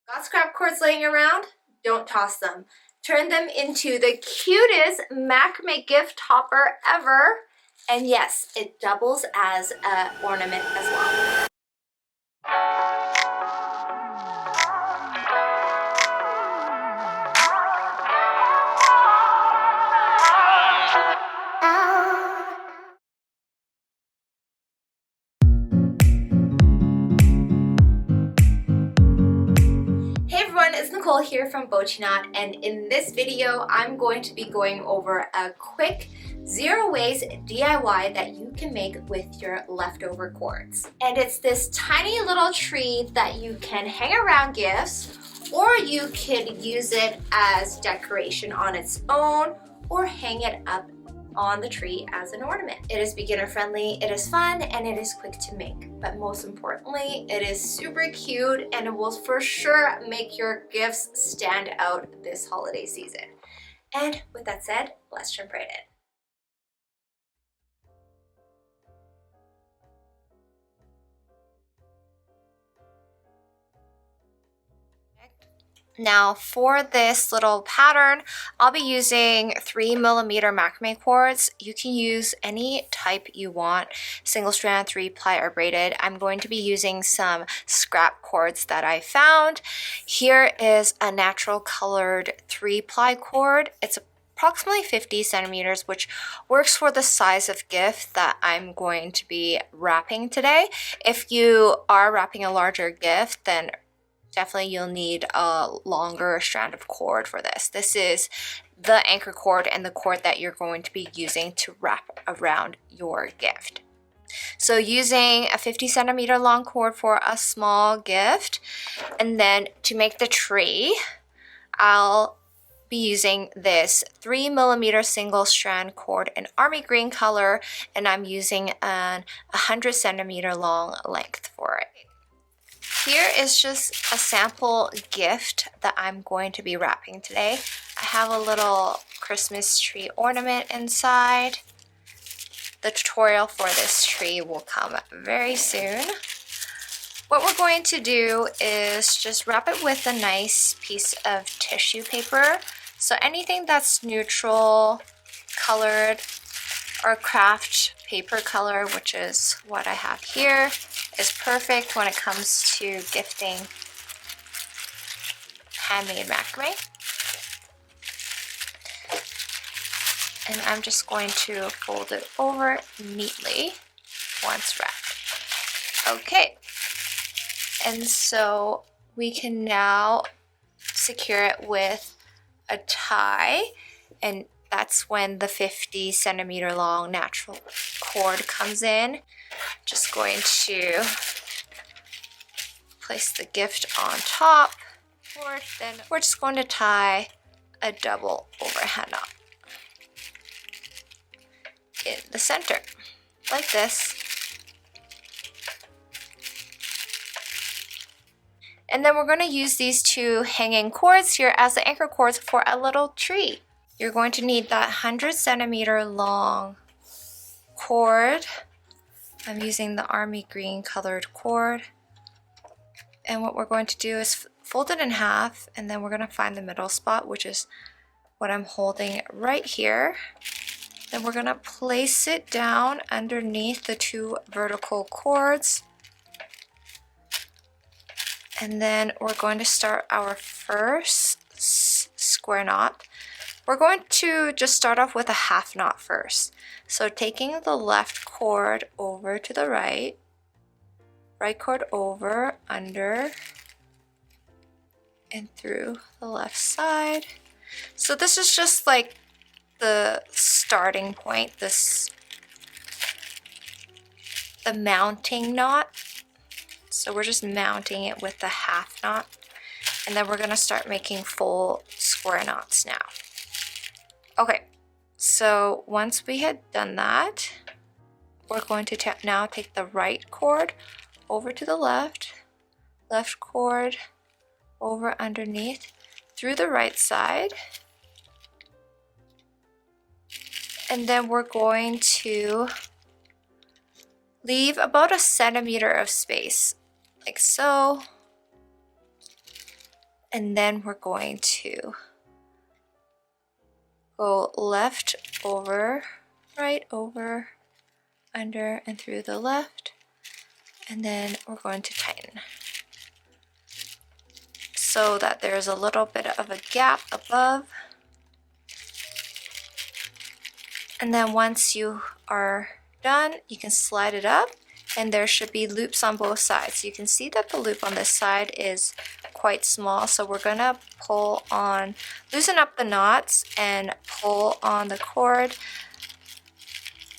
Got scrap cords laying around? Don't toss them. Turn them into the cutest macrame gift topper ever. And yes, it doubles as an ornament as well. It's Nicole here from BOCHIKNOT, and in this video I'm going to be going over a quick 0 ways DIY that you can make with your leftover cords. And it's this tiny little tree that you can hang around gifts, or you could use it as decoration on its own, or hang it up on the tree as an ornament. It is beginner friendly, it is fun, and it is quick to make. But most importantly, it is super cute and it will for sure make your gifts stand out this holiday season. And with that said, let's jump right in. Now for this little pattern, I'll be using 3mm macrame cords. You can use any type you want, single strand, 3-ply, or braided. I'm going to be using some scrap cords that I found. Here is a natural colored 3-ply cord. It's approximately 50 centimeters, which works for the size of gift that I'm going to be wrapping today. If you are wrapping a larger gift, then definitely you'll need a longer strand of cord for this. This is the anchor cord and the cord that you're going to be using to wrap around your gift. So using a 50 centimeter long cord for a small gift, and then to make the tree, I'll be using this 3mm single strand cord in army green color, and I'm using an 100 centimeter long length for it. Here is just a sample gift that I'm going to be wrapping today. I have a little Christmas tree ornament inside. The tutorial for this tree will come very soon. What we're going to do is just wrap it with a nice piece of tissue paper. So anything that's neutral colored or craft paper color, which is what I have here, is perfect when it comes to gifting handmade macrame. And I'm just going to fold it over neatly once wrapped. Okay, and so we can now secure it with a tie, and that's when the 50 centimeter long natural cord comes in. Just going to place the gift on top. Then we're just going to tie a double overhand knot in the center, like this. And then we're going to use these two hanging cords here as the anchor cords for a little tree. You're going to need that 100 centimeter long cord. I'm using the army green colored cord. And what we're going to do is fold it in half, and then we're going to find the middle spot, which is what I'm holding right here. Then we're going to place it down underneath the two vertical cords. And then we're going to start our first square knot. We're going to just start off with a half knot first. So taking the left cord over to the right, right cord over, under, and through the left side. So this is just like the starting point, the mounting knot. So we're just mounting it with the half knot, and then we're going to start making full square knots now. Okay, so once we had done that, we're going to now take the right cord over to the left, left cord over underneath, through the right side, and then we're going to leave about 1 centimeter of space, like so. And then we're going to go left over, right over, under, and through the left. And then we're going to tighten so that there's a little bit of a gap above. And then once you are done, you can slide it up, and there should be loops on both sides. You can see that the loop on this side is quite small, so we're gonna pull on, loosen up the knots and pull on the cord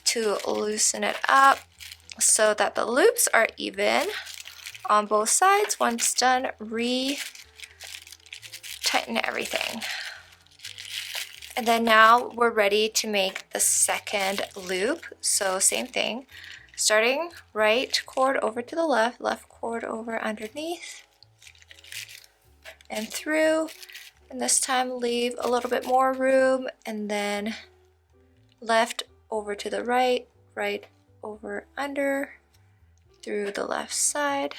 to loosen it up so that the loops are even on both sides. Once done, tighten everything. And then now we're ready to make the second loop. So same thing, starting right cord over to the left, left cord over underneath and through. And this time leave a little bit more room, and then left over to the right, right over under, through the left side.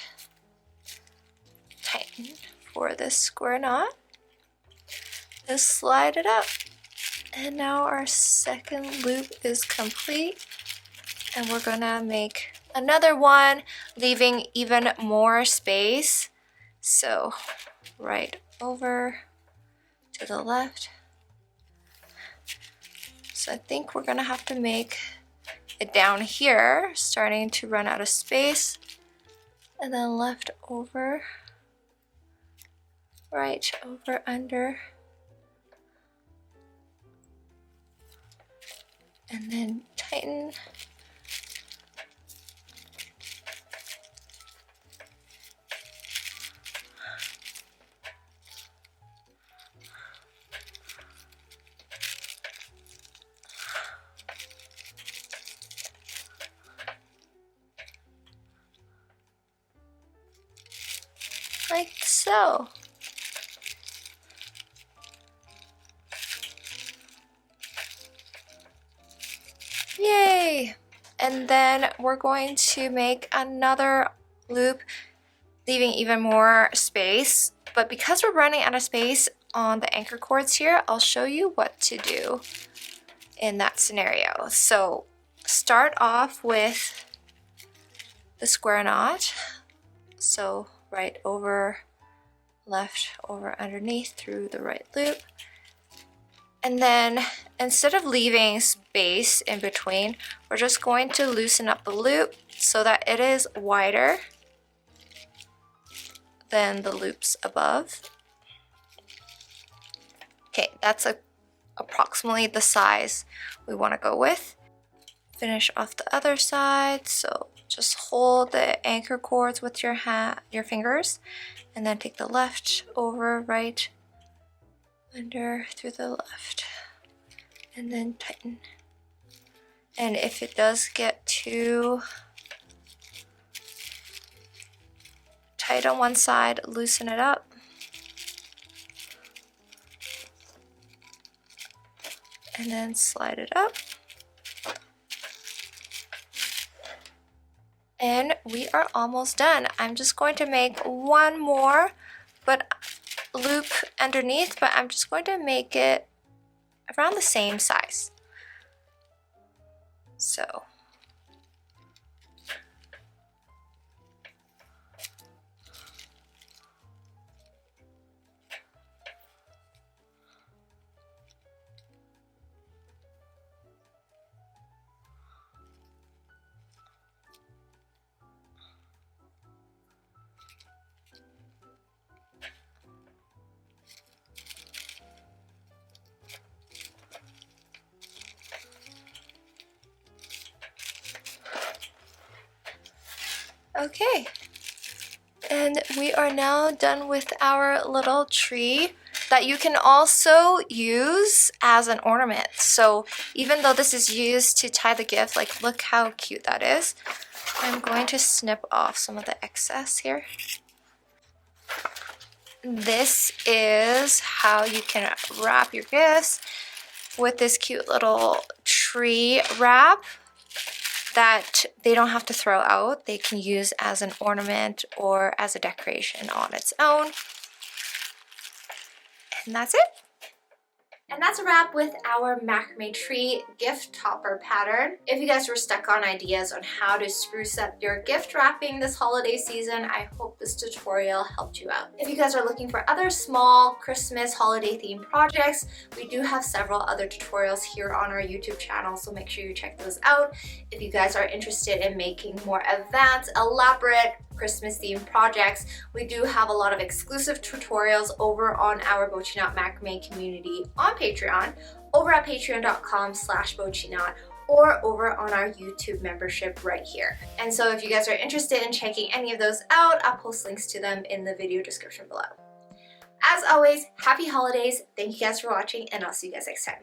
Tighten for this square knot and slide it up. And now our second loop is complete, and we're gonna make another one, leaving even more space. So right over to the left. So I think we're gonna have to make it down here, starting to run out of space. And then left over, right over under. And then tighten. Like so. Yay! And then we're going to make another loop, leaving even more space. But because we're running out of space on the anchor cords here, I'll show you what to do in that scenario. So start off with the square knot. So right over, left over underneath through the right loop. And then instead of leaving space in between, we're just going to loosen up the loop so that it is wider than the loops above. Okay, that's approximately the size we want to go with. Finish off the other side, so just hold the anchor cords with your fingers, and then take the left over, right under, through the left, and then tighten. And if it does get too tight on one side, loosen it up. And then slide it up. And we are almost done. I'm just going to make one more, but loop underneath, but I'm just going to make it around the same size. So okay, and we are now done with our little tree that you can also use as an ornament. So even though this is used to tie the gift, like look how cute that is. I'm going to snip off some of the excess here. This is how you can wrap your gifts with this cute little tree wrap that they don't have to throw out. They can use as an ornament or as a decoration on its own. And that's it. And that's a wrap with our macrame tree gift topper pattern. If you guys were stuck on ideas on how to spruce up your gift wrapping this holiday season, I hope this tutorial helped you out. If you guys are looking for other small Christmas holiday themed projects, we do have several other tutorials here on our YouTube channel, so make sure you check those out. If you guys are interested in making more advanced, elaborate, Christmas themed projects, we do have a lot of exclusive tutorials over on our BOCHIKNOT macrame community on Patreon, over at patreon.com/BOCHIKNOT, or over on our YouTube membership right here. And so if you guys are interested in checking any of those out, I'll post links to them in the video description below. As always, happy holidays, thank you guys for watching, and I'll see you guys next time.